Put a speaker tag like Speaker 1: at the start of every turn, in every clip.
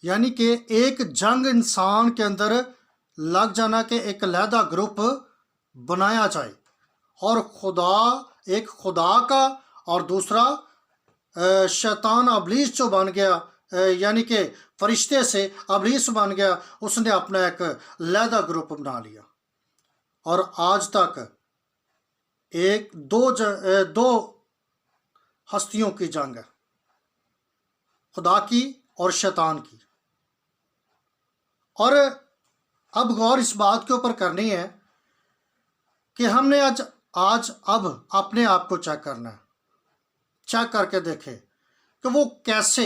Speaker 1: یعنی کہ ایک جنگ انسان کے اندر لگ جانا کہ ایک علیحدہ گروپ بنایا جائے، اور ایک خدا کا اور دوسرا شیطان ابلیس جو بن گیا، یعنی کہ فرشتے سے ابلیس بن گیا، اس نے اپنا ایک علیحدہ گروپ بنا لیا، اور آج تک دو ہستیوں کی جنگ ہے، خدا کی اور شیطان کی۔ اور اب غور اس بات کے اوپر کرنی ہے کہ ہم نے اب اپنے آپ کو چیک کرنا ہے، چیک کر کے دیکھے کہ وہ کیسے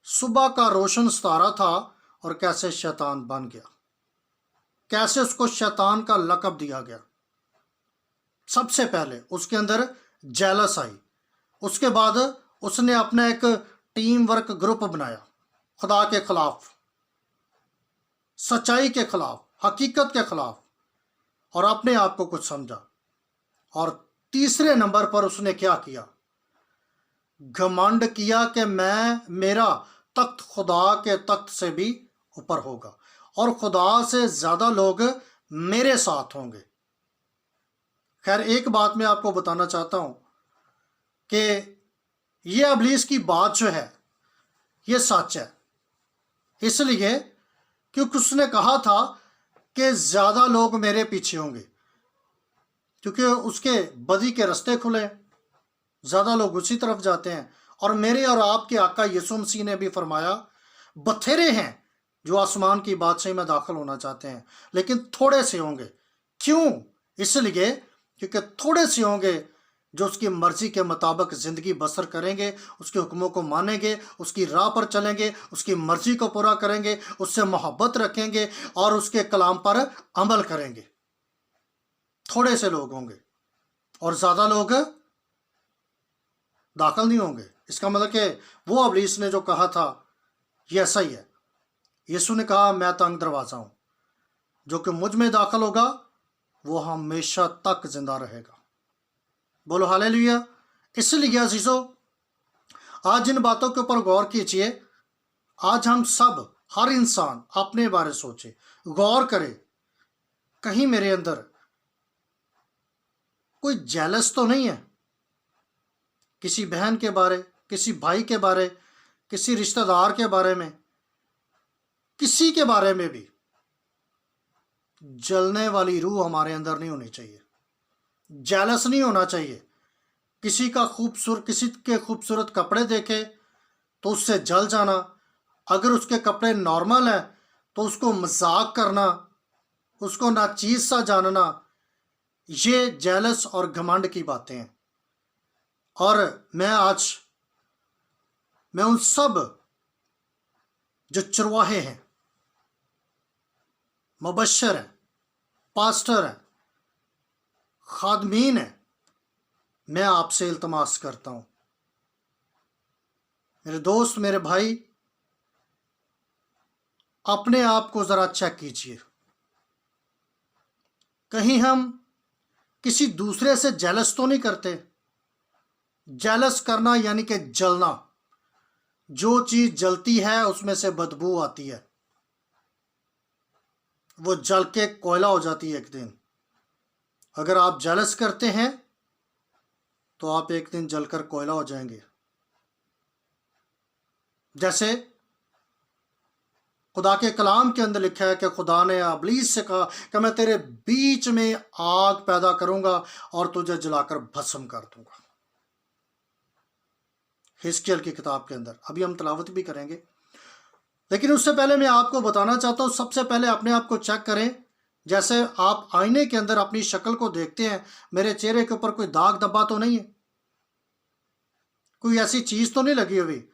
Speaker 1: صبح کا روشن ستارہ تھا اور کیسے شیطان بن گیا، کیسے اس کو شیطان کا لقب دیا گیا۔ سب سے پہلے اس کے اندر جیلس آئی، اس کے بعد اس نے اپنا ایک ٹیم ورک گروپ بنایا، خدا کے خلاف، سچائی کے خلاف، حقیقت کے خلاف، اور اپنے آپ کو کچھ سمجھا۔ اور تیسرے نمبر پر اس نے کیا کیا؟ گھمنڈ کیا کہ میرا تخت خدا کے تخت سے بھی اوپر ہوگا، اور خدا سے زیادہ لوگ میرے ساتھ ہوں گے۔ خیر، ایک بات میں آپ کو بتانا چاہتا ہوں کہ یہ ابلیس کی بات جو ہے یہ سچ ہے، اس لیے کیونکہ اس نے کہا تھا کہ زیادہ لوگ میرے پیچھے ہوں گے، کیونکہ اس کے بدی کے رستے کھلے، زیادہ لوگ اسی طرف جاتے ہیں۔ اور میرے اور آپ کے آقا یسوع مسیح نے بھی فرمایا، بتھیرے ہیں جو آسمان کی بادشاہی میں داخل ہونا چاہتے ہیں، لیکن تھوڑے سے ہوں گے۔ کیوں؟ اس لیے کیونکہ تھوڑے سے ہوں گے جو اس کی مرضی کے مطابق زندگی بسر کریں گے، اس کے حکموں کو مانیں گے، اس کی راہ پر چلیں گے، اس کی مرضی کو پورا کریں گے، اس سے محبت رکھیں گے اور اس کے کلام پر عمل کریں گے۔ تھوڑے سے لوگ ہوں گے اور زیادہ لوگ داخل نہیں ہوں گے۔ اس کا مطلب کہ وہ ابلیس نے جو کہا تھا یہ ایسا ہی ہے۔ یسوع نے کہا، میں تنگ دروازہ ہوں، جو کہ مجھ میں داخل ہوگا وہ ہمیشہ تک زندہ رہے گا۔ بولو ہاللیلویا۔ اس لیے عزیزو، آج ان باتوں کے اوپر غور کیجئے۔ آج ہم سب، ہر انسان اپنے بارے سوچے، غور کرے، کہیں میرے اندر کوئی جیلس تو نہیں ہے؟ کسی بہن کے بارے، کسی بھائی کے بارے، کسی رشتہ دار کے بارے میں، کسی کے بارے میں بھی جلنے والی روح ہمارے اندر نہیں ہونی چاہیے، جیلس نہیں ہونا چاہیے۔ کسی کے خوبصورت کپڑے دیکھے تو اس سے جل جانا، اگر اس کے کپڑے نارمل ہیں تو اس کو مذاق کرنا، اس کو ناچیز سا جاننا، یہ جیلس اور گھمنڈ کی باتیں ہیں۔ اور میں ان سب جو چرواہے ہیں، مبشر ہیں، پاسٹر ہیں، خادمین ہیں، میں آپ سے التماس کرتا ہوں، میرے دوست، میرے بھائی، اپنے آپ کو ذرا چیک کیجئے۔ کہیں ہم کسی دوسرے سے جیلس تو نہیں کرتے؟ جیلس کرنا یعنی کہ جلنا، جو چیز جلتی ہے اس میں سے بدبو آتی ہے، وہ جل کے کوئلہ ہو جاتی ہے ایک دن۔ اگر آپ جیلس کرتے ہیں تو آپ ایک دن جل کر کوئلہ ہو جائیں گے۔ جیسے خدا کے کلام کے اندر لکھا ہے کہ خدا نے ابلیس سے کہا کہ میں تیرے بیچ میں آگ پیدا کروں گا اور تجھے جلا کر بھسم کر دوں گا۔ حزقیل کی کتاب کے اندر ابھی ہم تلاوت بھی کریں گے، لیکن اس سے پہلے میں آپ کو بتانا چاہتا ہوں، سب سے پہلے اپنے آپ کو چیک کریں۔ جیسے آپ آئینے کے اندر اپنی شکل کو دیکھتے ہیں، میرے چہرے کے اوپر کوئی داغ دبا تو نہیں ہے، کوئی ایسی چیز تو نہیں لگی ہوئی؟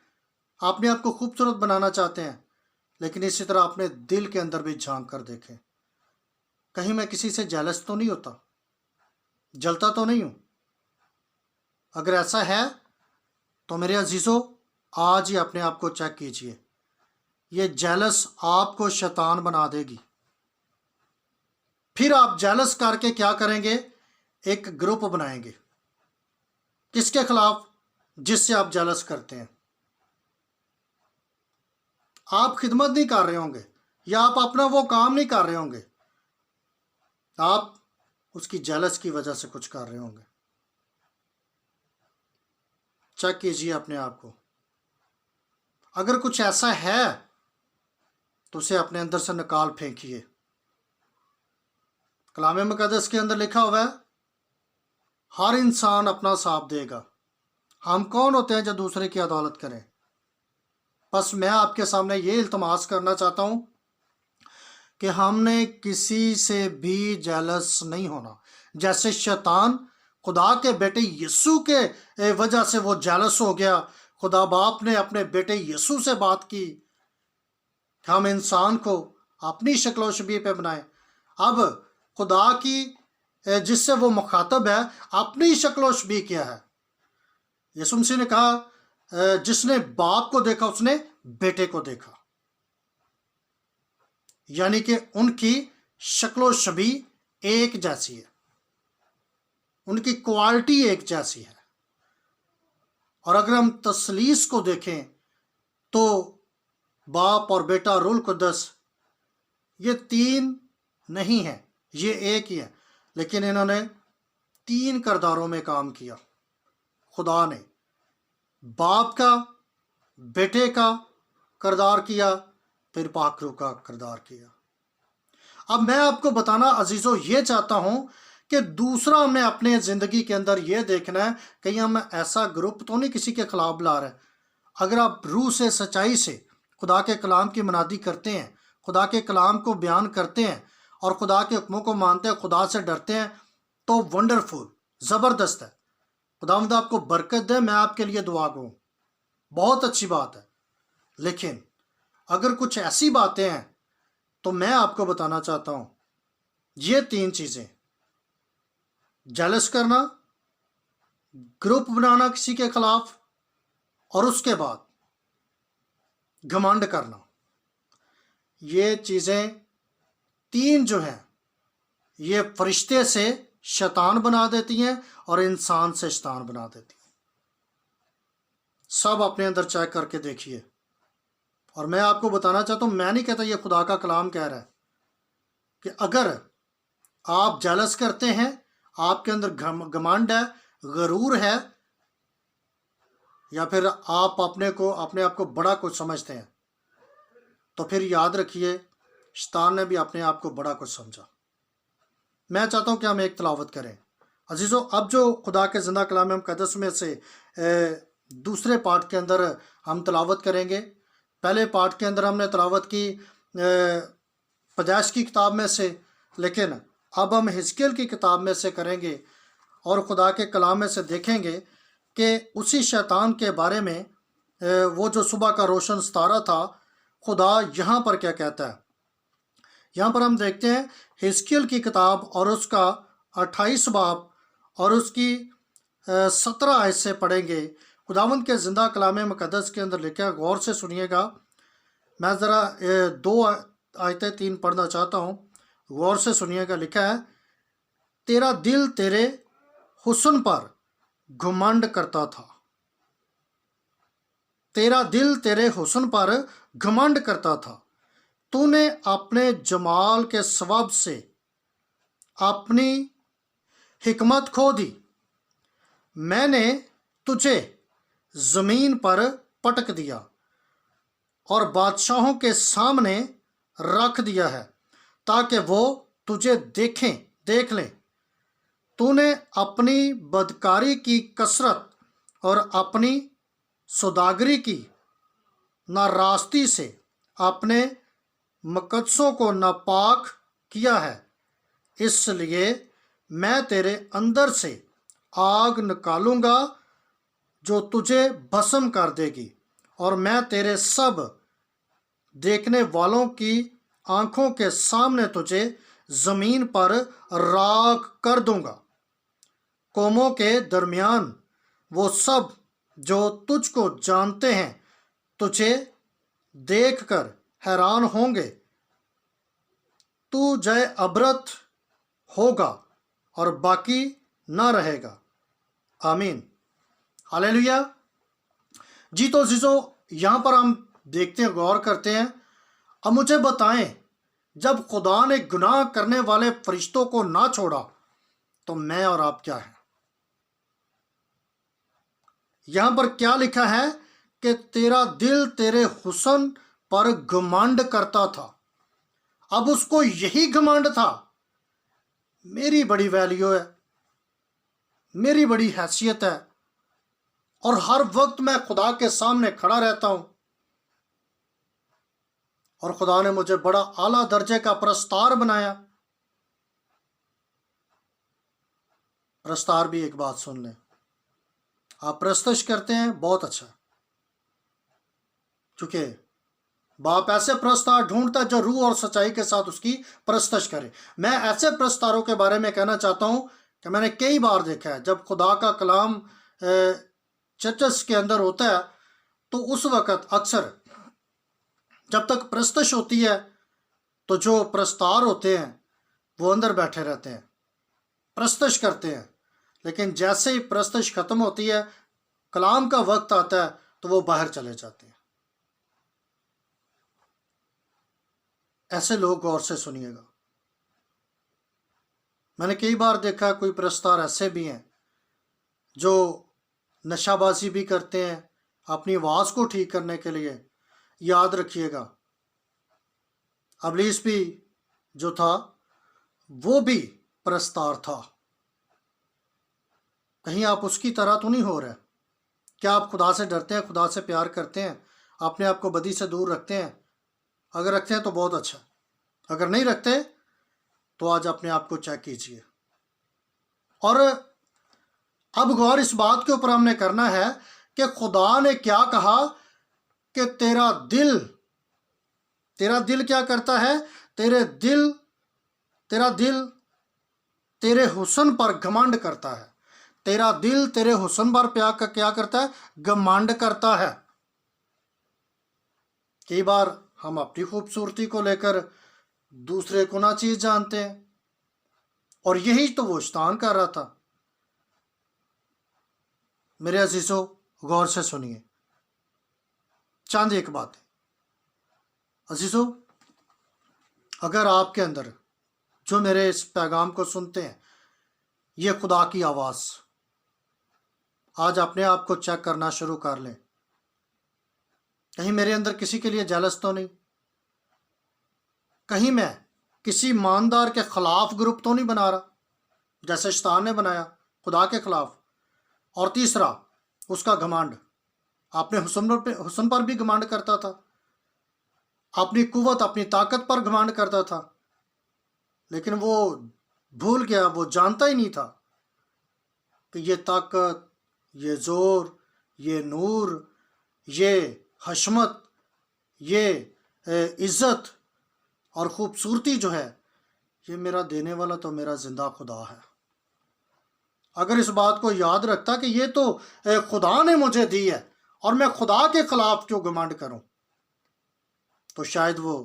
Speaker 1: آپ نے آپ کو خوبصورت بنانا چاہتے ہیں، لیکن اسی طرح اپنے دل کے اندر بھی جھانک کر دیکھیں، کہیں میں کسی سے جیلس تو نہیں ہوتا، جلتا تو نہیں ہوں؟ اگر ایسا ہے تو میرے عزیزو، آج ہی اپنے آپ کو چیک کیجئے۔ یہ جیلس آپ کو شیطان بنا دے گی۔ پھر آپ جیلس کر کے کیا کریں گے؟ ایک گروپ بنائیں گے۔ کس کے خلاف؟ جس سے آپ جیلس کرتے ہیں۔ آپ خدمت نہیں کر رہے ہوں گے یا آپ اپنا وہ کام نہیں کر رہے ہوں گے، آپ اس کی جیلس کی وجہ سے کچھ کر رہے ہوں گے۔ چیک کیجیے اپنے آپ کو، اگر کچھ ایسا ہے تو اسے اپنے اندر سے نکال پھینکیے۔ کلام مقدس کے اندر لکھا ہوا ہے ہر انسان اپنا حساب دے گا۔ ہم کون ہوتے ہیں جو دوسرے کی عدالت کریں؟ بس میں آپ کے سامنے یہ التماس کرنا چاہتا ہوں کہ ہم نے کسی سے بھی جیلس نہیں ہونا۔ جیسے شیطان خدا کے بیٹے یسوع کے وجہ سے وہ جیلس ہو گیا، خدا باپ نے اپنے بیٹے یسوع سے بات کی کہ ہم انسان کو اپنی شکل و شبیہ پہ بنائیں۔ اب خدا کی جس سے وہ مخاطب ہے اپنی شکل و شبیہ کیا ہے؟ یسوع مسیح نے کہا جس نے باپ کو دیکھا اس نے بیٹے کو دیکھا، یعنی کہ ان کی شکل و شبیہ ایک جیسی ہے، ان کی کوالٹی ایک جیسی ہے۔ اور اگر ہم تثلیث کو دیکھیں تو باپ اور بیٹا روح القدس یہ تین نہیں ہیں، یہ ایک ہی ہے، لیکن انہوں نے تین کرداروں میں کام کیا۔ خدا نے باپ کا، بیٹے کا کردار کیا، پھر پاک روح کا کردار کیا۔ اب میں آپ کو بتانا عزیزو یہ چاہتا ہوں کہ دوسرا ہمیں اپنے زندگی کے اندر یہ دیکھنا ہے کہ ہم ایسا گروپ تو نہیں کسی کے خلاف بلا رہے۔ اگر آپ روح سے، سچائی سے خدا کے کلام کی منادی کرتے ہیں، خدا کے کلام کو بیان کرتے ہیں اور خدا کے حکموں کو مانتے ہیں، خدا سے ڈرتے ہیں، تو ونڈرفل، زبردست ہے۔ خداوند آپ کو برکت دے، میں آپ کے لیے دعا گوں، بہت اچھی بات ہے۔ لیکن اگر کچھ ایسی باتیں ہیں تو میں آپ کو بتانا چاہتا ہوں یہ تین چیزیں: جیلس کرنا، گروپ بنانا کسی کے خلاف، اور اس کے بعد گھمنڈ کرنا، یہ چیزیں تین جو ہیں یہ فرشتے سے شیطان بنا دیتی ہیں اور انسان سے شیطان بنا دیتی ہیں۔ سب اپنے اندر چیک کر کے دیکھیے۔ اور میں آپ کو بتانا چاہتا ہوں، میں نہیں کہتا، یہ خدا کا کلام کہہ رہا ہے کہ اگر آپ جیلس کرتے ہیں، آپ کے اندر گھمنڈ ہے، غرور ہے، یا پھر آپ اپنے آپ کو بڑا کچھ سمجھتے ہیں، تو پھر یاد رکھیے شیطان نے بھی اپنے آپ کو بڑا کچھ سمجھا۔ میں چاہتا ہوں کہ ہم ایک تلاوت کریں عزیزو۔ اب جو خدا کے زندہ کلام مقدس میں سے دوسرے پارٹ کے اندر ہم تلاوت کریں گے۔ پہلے پارٹ کے اندر ہم نے تلاوت کی پیدائش کی کتاب میں سے، لیکن اب ہم حزقیل کی کتاب میں سے کریں گے اور خدا کے کلام میں سے دیکھیں گے کہ اسی شیطان کے بارے میں وہ جو صبح کا روشن ستارہ تھا، خدا یہاں پر کیا کہتا ہے۔ یہاں پر ہم دیکھتے ہیں حزقیل کی کتاب اور اس کا 28 باب اور اس کی 17 آیت سے پڑھیں گے۔ خداوند کے زندہ کلام مقدس کے اندر لکھا ہے، غور سے سنیے گا۔ میں ذرا 2 آیتیں 3 پڑھنا چاہتا ہوں، غور سے سنیے گا۔ لکھا ہے، تیرا دل تیرے حسن پر گھمنڈ کرتا تھا، تیرا دل تیرے حسن پر گھمنڈ کرتا تھا، تو نے اپنے جمال کے سبب سے اپنی حکمت کھو دی، میں نے تجھے زمین پر پٹک دیا اور بادشاہوں کے سامنے رکھ دیا ہے تاکہ وہ تجھے دیکھ لیں۔ تو نے اپنی بدکاری کی کثرت اور اپنی سوداگری کی ناراستی سے اپنے مقدسوں کو ناپاک کیا ہے، اس لیے میں تیرے اندر سے آگ نکالوں گا جو تجھے بھسم کر دے گی، اور میں تیرے سب دیکھنے والوں کی آنکھوں کے سامنے تجھے زمین پر راکھ کر دوں گا۔ قوموں کے درمیان وہ سب جو تجھ کو جانتے ہیں تجھے دیکھ کر حیران ہوں گے، تو جے عبرت ہوگا اور باقی نہ رہے گا۔ آمین، ہاللیلویا۔ جی تو عزیزو، یہاں پر ہم دیکھتے ہیں، غور کرتے ہیں. اب مجھے بتائیں، جب خدا نے گناہ کرنے والے فرشتوں کو نہ چھوڑا تو میں اور آپ کیا ہیں؟ یہاں پر کیا لکھا ہے کہ تیرا دل تیرے حسن پر گھمنڈ کرتا تھا. اب اس کو یہی گھمنڈ تھا، میری بڑی ویلیو ہے، میری بڑی حیثیت ہے، اور ہر وقت میں خدا کے سامنے کھڑا رہتا ہوں، اور خدا نے مجھے بڑا اعلیٰ درجے کا پرستار بنایا. پرستار بھی ایک بات سن لیں، آپ پرستش کرتے ہیں، بہت اچھا، چونکہ باپ ایسے پرستار ڈھونڈتا ہے جو روح اور سچائی کے ساتھ اس کی پرستش کرے. میں ایسے پرستاروں کے بارے میں کہنا چاہتا ہوں کہ میں نے کئی بار دیکھا ہے جب خدا کا کلام چرچز کے اندر ہوتا ہے تو اس وقت اکثر جب تک پرستش ہوتی ہے تو جو پرستار ہوتے ہیں وہ اندر بیٹھے رہتے ہیں، پرستش کرتے ہیں، لیکن جیسے ہی پرستش ختم ہوتی ہے، کلام کا وقت آتا ہے تو وہ باہر چلے جاتے ہیں. ایسے لوگ غور سے سنیے گا. میں نے کئی بار دیکھا کوئی پرستار ایسے بھی ہیں جو نشہ بازی بھی کرتے ہیں اپنی آواز کو ٹھیک کرنے کے لیے. یاد رکھیے گا، ابلیس بھی جو تھا وہ بھی پرستار تھا. کہیں آپ اس کی طرح تو نہیں ہو رہے؟ کیا آپ خدا سے ڈرتے ہیں، خدا سے پیار کرتے ہیں، اپنے آپ کو بدی سے دور رکھتے ہیں؟ اگر رکھتے ہیں تو بہت اچھا، اگر نہیں رکھتے تو آج اپنے آپ کو چیک کیجئے. اور اب غور اس بات کے اوپر ہم نے کرنا ہے کہ خدا نے کیا کہا کہ تیرا دل کیا کرتا ہے؟ تیرا دل تیرے حسن پر گھمنڈ کرتا ہے. تیرا دل تیرے حسن پر کیا کرتا ہے؟ گھمنڈ کرتا ہے. کئی بار ہم اپنی خوبصورتی کو لے کر دوسرے کو ناچیز جانتے ہیں، اور یہی تو وہ شیطان کر رہا تھا. میرے عزیزو، غور سے سنیے چاند ایک بات ہے. عزیزو، اگر آپ کے اندر جو میرے اس پیغام کو سنتے ہیں، یہ خدا کی آواز، آج اپنے آپ کو چیک کرنا شروع کر لیں. کہیں میرے اندر کسی کے لیے جیلس تو نہیں؟ کہیں میں کسی ماندار کے خلاف گروپ تو نہیں بنا رہا جیسے شیطان نے بنایا خدا کے خلاف؟ اور تیسرا، اس کا گھمنڈ، اپنے حسن پر بھی گھمنڈ کرتا تھا، اپنی قوت، اپنی طاقت پر گھمنڈ کرتا تھا. لیکن وہ بھول گیا، وہ جانتا ہی نہیں تھا کہ یہ طاقت، یہ زور، یہ نور، یہ حشمت، یہ عزت اور خوبصورتی جو ہے، یہ میرا دینے والا تو میرا زندہ خدا ہے. اگر اس بات کو یاد رکھتا کہ یہ تو خدا نے مجھے دی ہے اور میں خدا کے خلاف کیوں گھمنڈ کروں، تو شاید وہ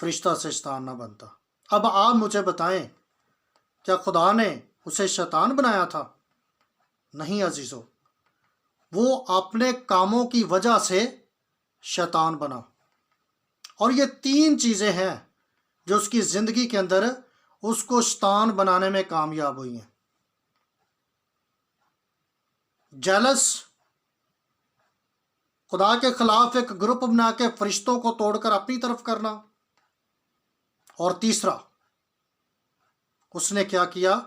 Speaker 1: فرشتہ سے شیطان نہ بنتا. اب آپ مجھے بتائیں، کیا خدا نے اسے شیطان بنایا تھا؟ نہیں عزیزو، وہ اپنے کاموں کی وجہ سے شیطان بنا. اور یہ 3 چیزیں ہیں جو اس کی زندگی کے اندر اس کو شیطان بنانے میں کامیاب ہوئی ہیں. جیلس، خدا کے خلاف ایک گروپ بنا کے فرشتوں کو توڑ کر اپنی طرف کرنا، اور تیسرا، اس نے کیا کیا؟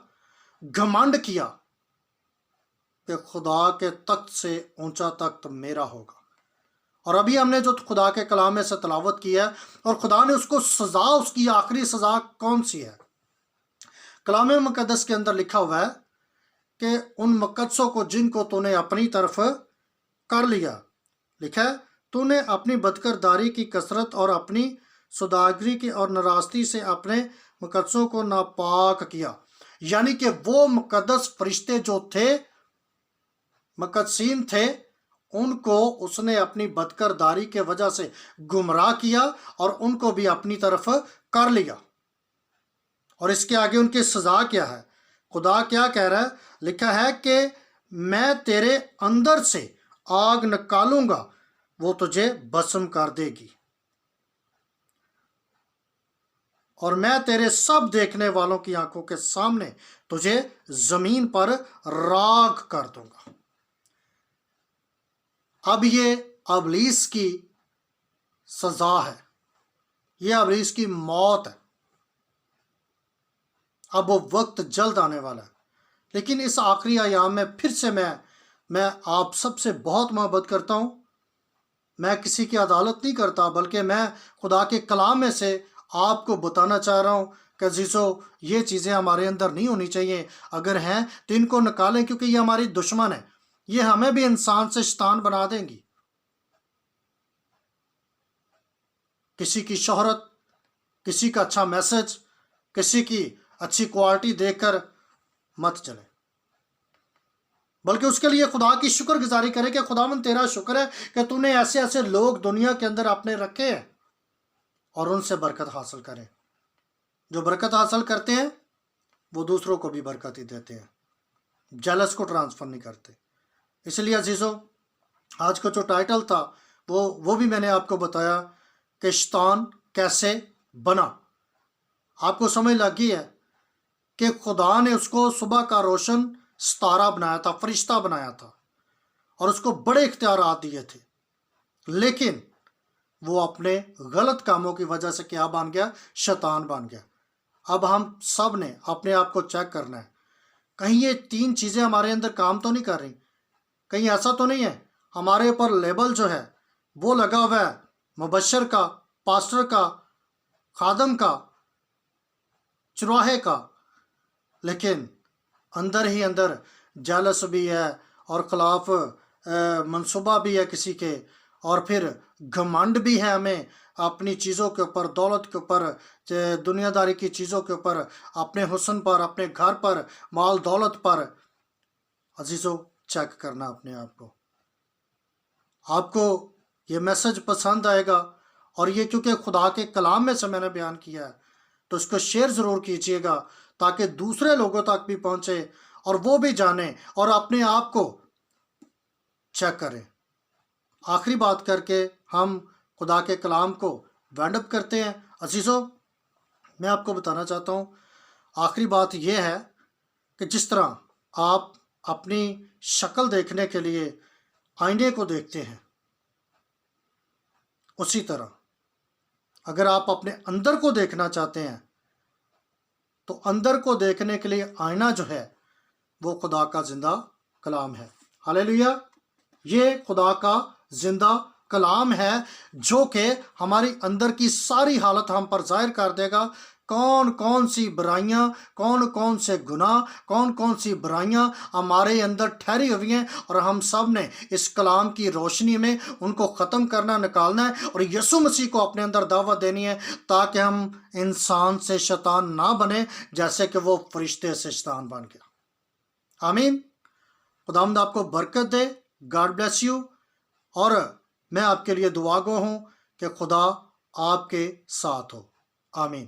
Speaker 1: گھمنڈ کیا کہ خدا کے تخت سے اونچا تخت میرا ہوگا. اور ابھی ہم نے جو خدا کے کلام میں سے تلاوت کی ہے، اور خدا نے اس کو سزا، اس کی آخری سزا کون سی ہے؟ کلام مقدس کے اندر لکھا ہوا ہے کہ ان مقدسوں کو جن کو تو نے اپنی طرف کر لیا، لکھا ہے تو نے اپنی بدکرداری کی کثرت اور اپنی سوداگری کی اور ناراستی سے اپنے مقدسوں کو ناپاک کیا. یعنی کہ وہ مقدس فرشتے جو تھے، مقدسین تھے، ان کو اس نے اپنی بدکرداری کے وجہ سے گمراہ کیا اور ان کو بھی اپنی طرف کر لیا. اور اس کے آگے ان کی سزا کیا ہے؟ خدا کیا کہہ رہا ہے؟ لکھا ہے کہ میں تیرے اندر سے آگ نکالوں گا وہ تجھے بسم کر دے گی، اور میں تیرے سب دیکھنے والوں کی آنکھوں کے سامنے تجھے زمین پر راکھ کر دوں گا۔ اب یہ ابلیس کی سزا ہے، یہ ابلیس کی موت ہے۔ اب وہ وقت جلد آنے والا ہے، لیکن اس آخری ایام میں پھر سے میں آپ سب سے بہت محبت کرتا ہوں۔ میں کسی کی عدالت نہیں کرتا، بلکہ میں خدا کے کلام میں سے آپ کو بتانا چاہ رہا ہوں کہ عزیزو، یہ چیزیں ہمارے اندر نہیں ہونی چاہیے، اگر ہیں تو ان کو نکالیں، کیونکہ یہ ہماری دشمن ہے، یہ ہمیں بھی انسان سے شیطان بنا دیں گی۔ کسی کی شہرت، کسی کا اچھا میسج، کسی کی اچھی کوالٹی دیکھ کر مت چلے، بلکہ اس کے لیے خدا کی شکر گزاری کرے کہ خداوند تیرا شکر ہے کہ تو نے ایسے ایسے لوگ دنیا کے اندر اپنے رکھے ہیں، اور ان سے برکت حاصل کریں۔ جو برکت حاصل کرتے ہیں وہ دوسروں کو بھی برکت ہی دیتے ہیں، جیلس کو ٹرانسفر نہیں کرتے۔ اس لیے عزیزو، آج کا جو ٹائٹل تھا وہ بھی میں نے آپ کو بتایا کہ شیطان کیسے بنا۔ آپ کو سمجھ لگ گئی ہے کہ خدا نے اس کو صبح کا روشن ستارہ بنایا تھا، فرشتہ بنایا تھا، اور اس کو بڑے اختیارات دیے تھے، لیکن وہ اپنے غلط کاموں کی وجہ سے کیا بن گیا؟ شیطان بن گیا۔ اب ہم سب نے اپنے آپ کو چیک کرنا ہے، کہیں یہ تین چیزیں ہمارے اندر کام تو نہیں کر رہی، کہیں ایسا تو نہیں ہے ہمارے اوپر لیبل جو ہے وہ لگا ہوا ہے مبشر کا، پاسٹر کا، خادم کا، چرواہے کا، لیکن اندر ہی اندر جالس بھی ہے اور خلاف منصوبہ بھی ہے کسی کے، اور پھر گھمنڈ بھی ہے ہمیں اپنی چیزوں کے اوپر، دولت کے اوپر، دنیا داری کی چیزوں کے اوپر، اپنے حسن پر، اپنے گھر پر، مال دولت پر۔ عزیزو، چیک کرنا اپنے آپ کو۔ آپ کو یہ میسج پسند آئے گا، اور یہ کیونکہ خدا کے کلام میں سے میں نے بیان کیا ہے، تو اس کو شیئر ضرور کیجئے گا تاکہ دوسرے لوگوں تک بھی پہنچے اور وہ بھی جانیں اور اپنے آپ کو چیک کریں۔ آخری بات کر کے ہم خدا کے کلام کو وینڈ اپ کرتے ہیں۔ عزیزو، میں آپ کو بتانا چاہتا ہوں، آخری بات یہ ہے کہ جس طرح آپ اپنی شکل دیکھنے کے لیے آئینے کو دیکھتے ہیں، اسی طرح اگر آپ اپنے اندر کو دیکھنا چاہتے ہیں تو اندر کو دیکھنے کے لیے آئینہ جو ہے وہ خدا کا زندہ کلام ہے۔ ہاللیلویا! یہ خدا کا زندہ کلام ہے جو کہ ہماری اندر کی ساری حالت ہم پر ظاہر کر دے گا، کون کون سی برائیاں، کون کون سے گناہ، کون کون سی برائیاں ہمارے اندر ٹھہری ہوئی ہیں، اور ہم سب نے اس کلام کی روشنی میں ان کو ختم کرنا، نکالنا ہے، اور یسوع مسیح کو اپنے اندر دعوت دینی ہے تاکہ ہم انسان سے شیطان نہ بنے جیسے کہ وہ فرشتے سے شیطان بن گیا۔ آمین۔ خداوند آپ کو برکت دے۔ God bless you. اور میں آپ کے لیے دعا گو ہوں کہ خدا آپ کے ساتھ ہو۔ آمین۔